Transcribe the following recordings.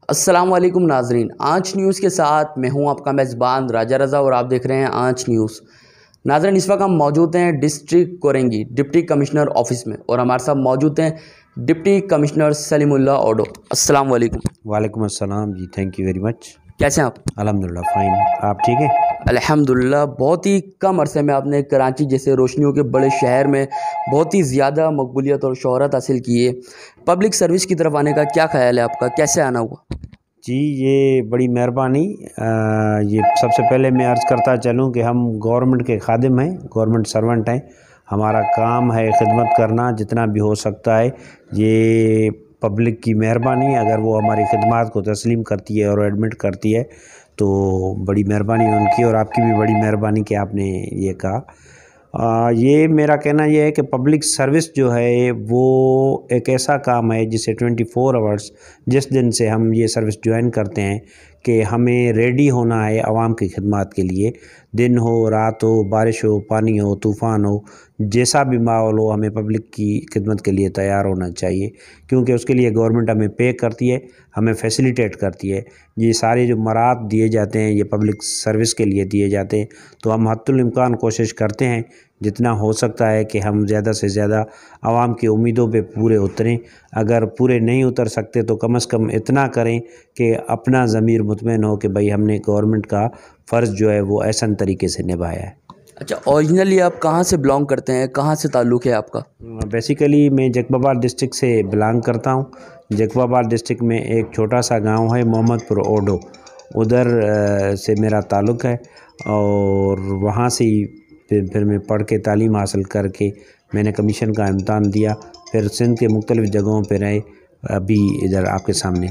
السلام علیکم ناظرین، آنچ نیوز کے ساتھ میں ہوں آپ کا میزبان راجہ رضا اور آپ دیکھ رہے ہیں آنچ نیوز۔ ناظرین، اس وقت ہم موجود ہیں district Korangi deputy commissioner office میں اور ہمارے ساتھ موجود ہیں ڈپٹی کمشنر سلیم اللہ اوڈو۔ السلام علیکم۔ وعلیکم السلام جی، تھینک یو ویری مچ۔ کیسے ہیں آپ؟ الحمدللہ فائن، آپ ٹھیک ہیں؟ الحمدللہ۔ بہت ہی کم عرصے میں آپ نے کراچی جیسے روشنیوں کے بڑے شہر میں بہت ہی زیادہ مقبولیت اور شہرت حاصل کی ہے۔ پبلک سروس کی طرف آنے کا کیا خیال ہے آپ کا؟ کیسے آنا ہوا؟ جی، یہ بڑی مہربانی۔ یہ سب سے پہلے میں عرض کرتا چلوں کہ ہم گورنمنٹ کے خادم ہیں، گورنمنٹ سرونٹ ہیں۔ ہمارا کام ہے خدمت کرنا جتنا بھی ہو سکتا ہے۔ یہ پبلک کی مہربانی، اگر وہ ہماری خدمات کو تسلیم کرتی ہے اور ایڈمٹ کرتی ہے تو بڑی مہربانی ان کی، اور آپ کی بھی بڑی مہربانی کہ آپ نے یہ کہا۔ یہ میرا کہنا یہ ہے کہ پبلک سروس جو ہے وہ ایک ایسا کام ہے جسے 24 آورس جس دن سے ہم یہ سروس جوائن کرتے ہیں کہ ہمیں ریڈی ہونا ہے عوام کی خدمات کے لیے۔ دن ہو، رات ہو، بارش ہو، پانی ہو، طوفان ہو، جیسا بھی ماحول ہو، ہمیں پبلک کی خدمت کے لیے تیار ہونا چاہیے، کیونکہ اس کے لیے گورنمنٹ ہمیں پے کرتی ہے، ہمیں فیسیلیٹیٹ کرتی ہے۔ یہ سارے جو مراد دیے جاتے ہیں یہ پبلک سروس کے لیے دیے جاتے ہیں، تو ہم حد الامکان کوشش کرتے ہیں جتنا ہو سکتا ہے کہ ہم زیادہ سے زیادہ عوام کی امیدوں پہ پورے اتریں۔ اگر پورے نہیں اتر سکتے تو کم از کم اتنا کریں کہ اپنا ضمیر مطمئن ہو کہ بھئی ہم نے گورنمنٹ کا فرض جو ہے وہ احسن طریقے سے نبھایا ہے۔ اچھا، اوریجنلی آپ کہاں سے بلانگ کرتے ہیں؟ کہاں سے تعلق ہے آپ کا؟ بیسیکلی میں جیکب آباد ڈسٹرکٹ سے بلانگ کرتا ہوں۔ جیکب آباد ڈسٹرکٹ میں ایک چھوٹا سا گاؤں ہے محمد پور اوڈو، ادھر سے میرا تعلق ہے، اور وہاں سے ہی پھر میں پڑھ کے تعلیم حاصل کر کے میں نے کمیشن کا امتحان دیا، پھر سندھ کے مختلف جگہوں پہ رہے، ابھی ادھر آپ کے سامنے۔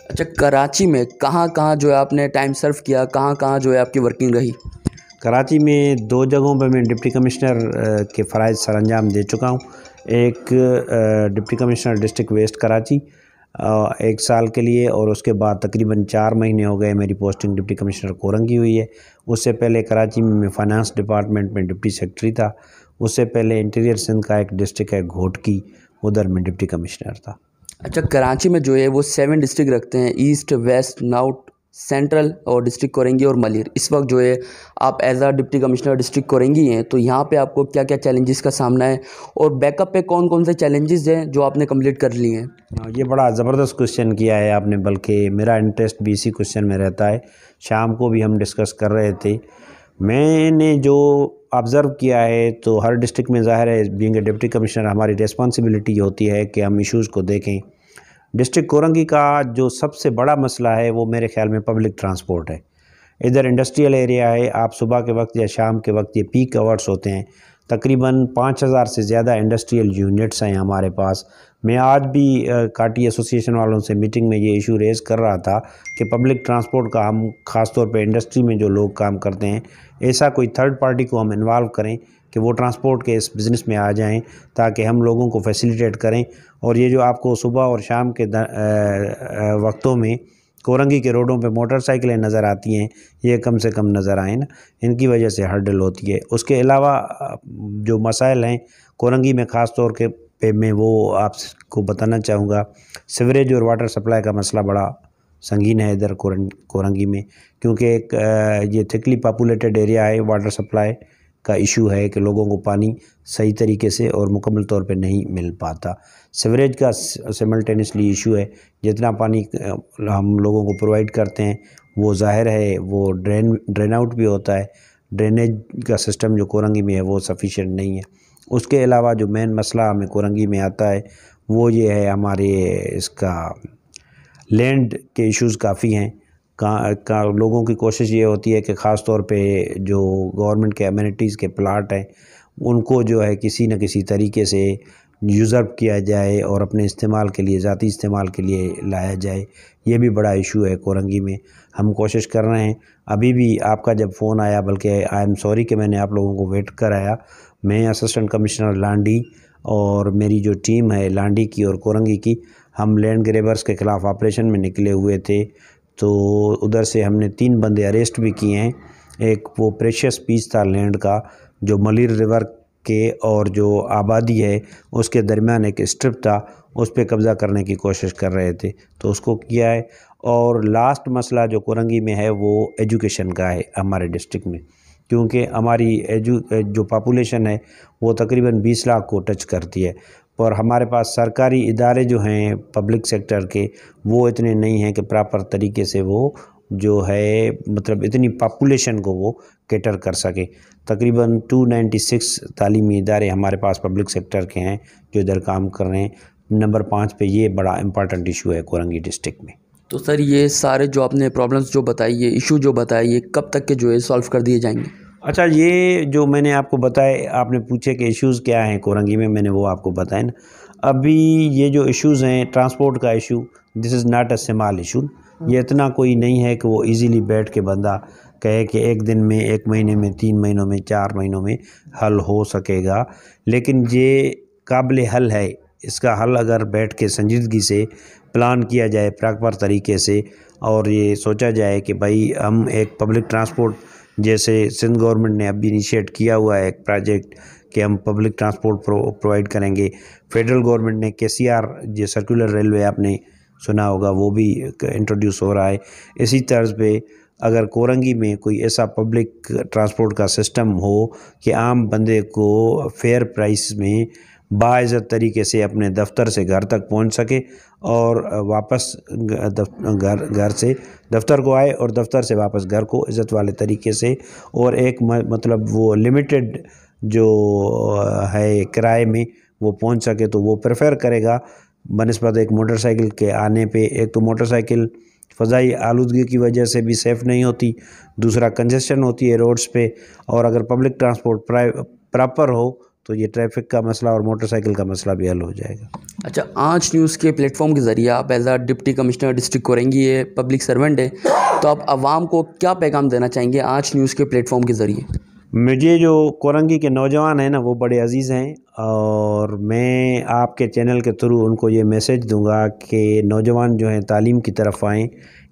اچھا، کراچی میں کہاں کہاں جو ہے آپ نے ٹائم سرو کیا؟ کہاں کہاں جو ہے آپ کی ورکنگ رہی؟ کراچی میں 2 جگہوں پہ میں ڈپٹی کمشنر کے فرائض سر انجام دے چکا ہوں۔ ایک deputy commissioner district west Karachi 1 سال کے لیے، اور اس کے بعد تقریباً 4 مہینے ہو گئے میری پوسٹنگ ڈپٹی کمشنر کورنگی ہوئی ہے۔ اس سے پہلے کراچی میں فائنانس ڈپارٹمنٹ میں ڈپٹی سیکرٹری تھا۔ اس سے پہلے انٹیریئر سندھ کا ایک ڈسٹرکٹ ہے گھوٹکی، ادھر میں ڈپٹی کمشنر تھا۔ اچھا، کراچی میں جو ہے وہ 7 ڈسٹرکٹ رکھتے ہیں، ایسٹ، ویسٹ، نارتھ، سینٹرل اور ڈسٹرکٹ کورنگی اور ملیر۔ اس وقت جو ہے آپ as a deputy commissioner district Korangi ہیں، تو یہاں پہ آپ کو کیا کیا چیلنجز کا سامنا ہے، اور بیک اپ پہ کون کون سے چیلنجز ہیں جو آپ نے کمپلیٹ کر لی ہیں؟ یہ بڑا زبردست کوشچن کیا ہے آپ نے، بلکہ میرا انٹرسٹ بھی اسی کوشچن میں رہتا ہے۔ شام کو بھی ہم ڈسکس کر رہے تھے۔ میں نے جو آبزرو کیا ہے تو ہر ڈسٹرکٹ میں ظاہر ہے بینگ اے ڈپٹی کمشنر ہماری ریسپانسبلٹی ہوتی ہے کہ ہم ایشوز کو دیکھیں۔ ڈسٹرکٹ کورنگی کا جو سب سے بڑا مسئلہ ہے وہ میرے خیال میں پبلک ٹرانسپورٹ ہے۔ ادھر انڈسٹریل ایریا ہے، آپ صبح کے وقت یا شام کے وقت یہ پیک آورس ہوتے ہیں، تقریباً 5000 سے زیادہ انڈسٹریل یونٹس ہیں ہمارے پاس۔ میں آج بھی کاٹی ایسوسیشن والوں سے میٹنگ میں یہ ایشو ریز کر رہا تھا کہ پبلک ٹرانسپورٹ کا ہم خاص طور پہ انڈسٹری میں جو لوگ کام کرتے ہیں، ایسا کوئی تھرڈ پارٹی کو ہم انوالو کریں کہ وہ ٹرانسپورٹ کے اس بزنس میں آ جائیں، تاکہ ہم لوگوں کو فیسیلیٹیٹ کریں۔ اور یہ جو آپ کو صبح اور شام کے وقتوں میں کورنگی کے روڈوں پہ موٹر سائیکلیں نظر آتی ہیں، یہ کم سے کم نظر آئیں نا، ان کی وجہ سے ہرڈل ہوتی ہے۔ اس کے علاوہ جو مسائل ہیں کورنگی میں خاص طور پہ میں وہ آپ کو بتانا چاہوں گا، سیوریج اور واٹر سپلائی کا مسئلہ بڑا سنگین ہے ادھر کورنگی میں، کیونکہ ایک یہ تھکلی پاپولیٹڈ ایریا ہے۔ واٹر سپلائی کا ایشو ہے کہ لوگوں کو پانی صحیح طریقے سے اور مکمل طور پہ نہیں مل پاتا۔ سیوریج کا سیملٹینیسلی ایشو ہے، جتنا پانی ہم لوگوں کو پرووائڈ کرتے ہیں وہ ظاہر ہے وہ ڈرین آؤٹ بھی ہوتا ہے۔ ڈرینیج کا سسٹم جو کورنگی میں ہے وہ سفیشینٹ نہیں ہے۔ اس کے علاوہ جو مین مسئلہ ہمیں کورنگی میں آتا ہے وہ یہ ہے، ہمارے اس کا لینڈ کے ایشوز کافی ہیں۔ لوگوں کی کوشش یہ ہوتی ہے کہ خاص طور پہ جو گورنمنٹ کے ایمینٹیز کے پلاٹ ہیں ان کو جو ہے کسی نہ کسی طریقے سے یوزرپ کیا جائے اور اپنے استعمال کے لیے، ذاتی استعمال کے لیے لایا جائے۔ یہ بھی بڑا ایشو ہے کورنگی میں۔ ہم کوشش کر رہے ہیں، ابھی بھی آپ کا جب فون آیا، بلکہ آئی ایم سوری کہ میں نے آپ لوگوں کو ویٹ کرایا، میں اسسٹنٹ کمشنر لانڈی اور میری جو ٹیم ہے لانڈی کی اور کورنگی کی، ہم لینڈ گریبرز کے خلاف آپریشن میں نکلے ہوئے تھے، تو ادھر سے ہم نے 3 بندے اریسٹ بھی کیے ہیں۔ ایک وہ پریشیس پیس تھا لینڈ کا جو ملیر ریور کے اور جو آبادی ہے اس کے درمیان ایک اسٹرپ تھا، اس پہ قبضہ کرنے کی کوشش کر رہے تھے، تو اس کو کیا ہے۔ اور لاسٹ مسئلہ جو کورنگی میں ہے وہ ایجوکیشن کا ہے ہمارے ڈسٹرکٹ میں، کیونکہ ہماری جو پاپولیشن ہے وہ تقریباً 20 لاکھ کو ٹچ کرتی ہے، اور ہمارے پاس سرکاری ادارے جو ہیں پبلک سیکٹر کے وہ اتنے نہیں ہیں کہ پراپر طریقے سے وہ جو ہے مطلب اتنی پاپولیشن کو وہ کیٹر کر سکے۔ تقریباً 296 تعلیمی ادارے ہمارے پاس پبلک سیکٹر کے ہیں جو ادھر کام کر رہے ہیں۔ نمبر 5 پہ یہ بڑا امپارٹنٹ ایشو ہے کورنگی ڈسٹرکٹ میں۔ تو سر یہ سارے جو آپ نے پرابلمس جو بتائی، یہ ایشو جو بتائے، یہ کب تک کے جو ہے سالو کر دیے جائیں گے؟ اچھا، یہ جو میں نے آپ کو بتائے، آپ نے پوچھے کہ ایشوز کیا ہیں کورنگی میں نے وہ آپ کو بتائے نا۔ ابھی یہ جو ایشوز ہیں، ٹرانسپورٹ کا issue, this is not a small issue, یہ اتنا کوئی نہیں ہے کہ وہ ایزیلی بیٹھ کے بندہ کہے کہ ایک دن میں، ایک مہینے میں، 3 مہینوں میں، 4 مہینوں میں حل ہو سکے گا، لیکن یہ قابل حل ہے۔ اس کا حل اگر بیٹھ کے سنجیدگی سے پلان کیا جائے پراپر طریقے سے، اور یہ سوچا جائے کہ بھائی ہم ایک پبلک ٹرانسپورٹ، جیسے سندھ گورنمنٹ نے ابھی انیشیٹ کیا ہوا ہے ایک پروجیکٹ کہ ہم پبلک ٹرانسپورٹ پرووائڈ کریں گے، فیڈرل گورنمنٹ نے KCR جو سرکولر ریلوے آپ نے سنا ہوگا وہ بھی انٹروڈیوس ہو رہا ہے۔ اسی طرز پہ اگر کورنگی میں کوئی ایسا پبلک ٹرانسپورٹ کا سسٹم ہو کہ عام بندے کو فیئر پرائس میں باعزت طریقے سے اپنے دفتر سے گھر تک پہنچ سکے، اور واپس گھر سے دفتر کو آئے اور دفتر سے واپس گھر کو عزت والے طریقے سے، اور ایک مطلب وہ لمیٹڈ جو ہے کرائے میں وہ پہنچ سکے، تو وہ پریفر کرے گا بنسبت ایک موٹر سائیکل کے آنے پہ۔ ایک تو موٹر سائیکل فضائی آلودگی کی وجہ سے بھی سیف نہیں ہوتی، دوسرا کنجسشن ہوتی ہے روڈز پہ، اور اگر پبلک ٹرانسپورٹ پراپر ہو تو یہ ٹریفک کا مسئلہ اور موٹر سائیکل کا مسئلہ بھی حل ہو جائے گا۔ اچھا، آنچ نیوز کے پلیٹ فارم کے ذریعے آپ as deputy commissioner district Korangi ہے، پبلک سرونٹ ہے، تو آپ عوام کو کیا پیغام دینا چاہیں گے آنچ نیوز کے پلیٹ فارم کے ذریعے؟ مجھے جو کورنگی کے نوجوان ہیں نا وہ بڑے عزیز ہیں، اور میں آپ کے چینل کے تھرو ان کو یہ میسیج دوں گا کہ نوجوان جو ہیں تعلیم کی طرف آئیں،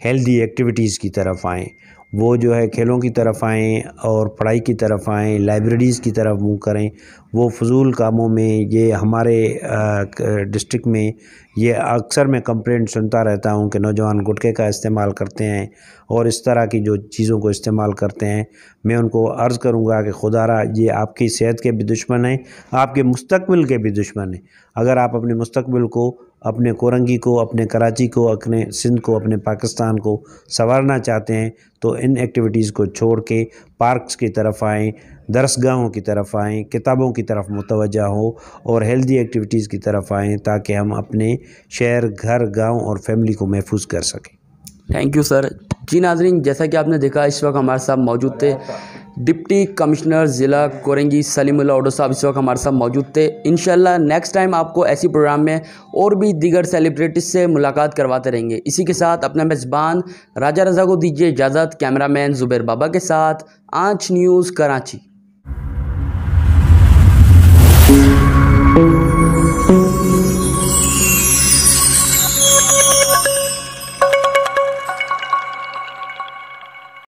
ہیلدی ایکٹیویٹیز کی طرف آئیں، وہ جو ہے کھیلوں کی طرف آئیں اور پڑھائی کی طرف آئیں، لائبریریز کی طرف منہ کریں۔ وہ فضول کاموں میں، یہ ہمارے ڈسٹرکٹ میں یہ اکثر میں کمپلینٹ سنتا رہتا ہوں کہ نوجوان گٹکے کا استعمال کرتے ہیں اور اس طرح کی جو چیزوں کو استعمال کرتے ہیں۔ میں ان کو عرض کروں گا کہ خدا را یہ آپ کی صحت کے بھی دشمن ہیں، آپ کے مستقبل کے بھی دشمن ہیں۔ اگر آپ اپنے مستقبل کو، اپنے کورنگی کو، اپنے کراچی کو، اپنے سندھ کو، اپنے پاکستان کو سنوارنا چاہتے ہیں تو ان ایکٹیویٹیز کو چھوڑ کے پارکس کی طرف آئیں، درس گاہوں کی طرف آئیں، کتابوں کی طرف متوجہ ہوں اور ہیلدی ایکٹیویٹیز کی طرف آئیں، تاکہ ہم اپنے شہر، گھر، گاؤں اور فیملی کو محفوظ کر سکیں۔ Thank you sir. جی ناظرین، جیسا کہ آپ نے دیکھا اس وقت ہمارے ساتھ موجود تھے ڈپٹی کمشنر ضلع کورنگی سلیم اللہ اوڈو صاحب، اس وقت ہمارے ساتھ موجود تھے۔ انشاءاللہ نیکسٹ ٹائم آپ کو ایسی پروگرام میں اور بھی دیگر سیلیبریٹیز سے ملاقات کرواتے رہیں گے۔ اسی کے ساتھ اپنا میزبان راجہ رضا کو دیجیے اجازت، کیمرہ مین زبیر بابا کے ساتھ آنچ نیوز کراچی۔